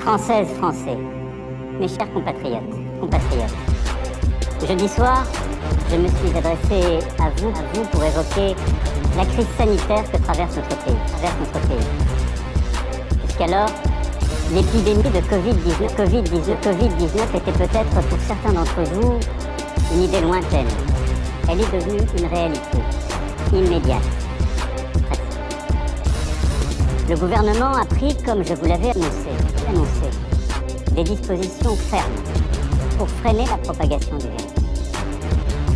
Françaises, Français, mes chers compatriotes, jeudi soir, je me suis adressé à vous pour évoquer la crise sanitaire que traverse notre pays. Jusqu'alors, l'épidémie de Covid-19 était peut-être pour certains d'entre vous une idée lointaine. Elle est devenue une réalité immédiate. Le gouvernement a pris, comme je vous l'avais annoncé, des dispositions fermes pour freiner la propagation du virus.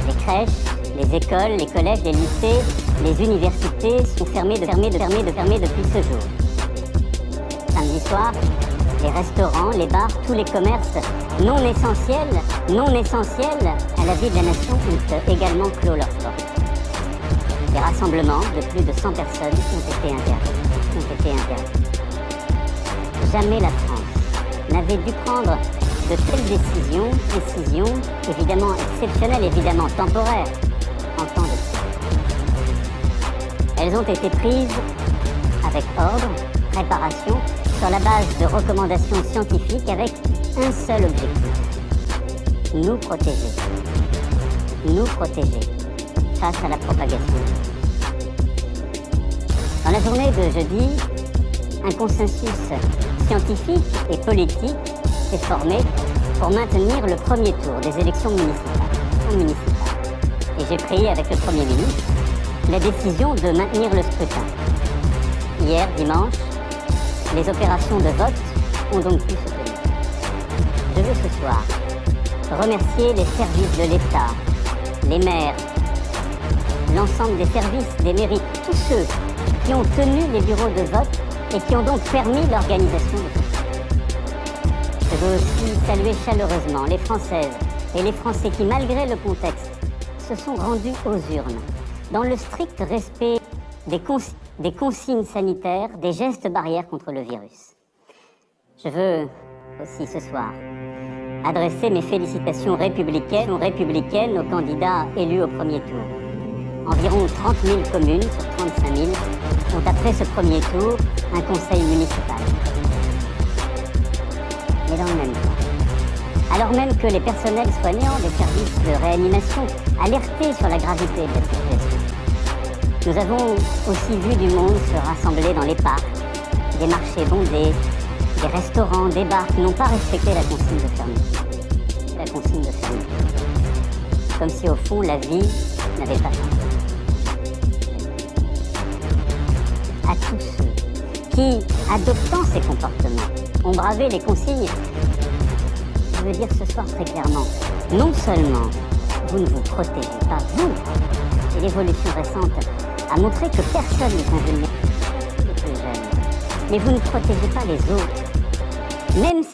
Les crèches, les écoles, les collèges, les lycées, les universités sont fermés depuis ce jour. Samedi soir, les restaurants, les bars, tous les commerces non essentiels à la vie de la nation ont également clos leurs portes. Les rassemblements de plus de 100 personnes ont été interdits. Jamais la France n'avait dû prendre de telles décisions évidemment exceptionnelles, évidemment temporaires, en temps de crise. Elles ont été prises avec ordre, préparation, sur la base de recommandations scientifiques avec un seul objectif: nous protéger face à la propagation. Dans la journée de jeudi, un consensus scientifique et politique s'est formé pour maintenir le premier tour des élections municipales. Et j'ai pris avec le Premier ministre la décision de maintenir le scrutin. Hier, dimanche, les opérations de vote ont donc pu se tenir. Je veux ce soir remercier les services de l'État, les maires, l'ensemble des services, des mairies, tous ceux qui ont tenu les bureaux de vote et qui ont donc permis l'organisation de ce scrutin. Je veux aussi saluer chaleureusement les Françaises et les Français qui, malgré le contexte, se sont rendus aux urnes dans le strict respect des consignes sanitaires, des gestes barrières contre le virus. Je veux aussi ce soir adresser mes félicitations républicaines aux candidats élus au premier tour. Environ 30 000 communes sur 35 000 ont après ce premier tour un conseil municipal. Mais dans le même temps, alors même que les personnels soignants des services de réanimation alertaient sur la gravité de la situation, nous avons aussi vu du monde se rassembler dans les parcs, des marchés bondés, des restaurants, des bars qui n'ont pas respecté la consigne de fermeture. Comme si au fond la vie n'avait pas changé. À tous ceux qui, adoptant ces comportements, ont bravé les consignes, je veux dire ce soir très clairement, non seulement vous ne vous protégez pas, vous, et l'évolution récente a montré que personne n'est invulnérable, les plus jeunes, mais vous ne protégez pas les autres, même si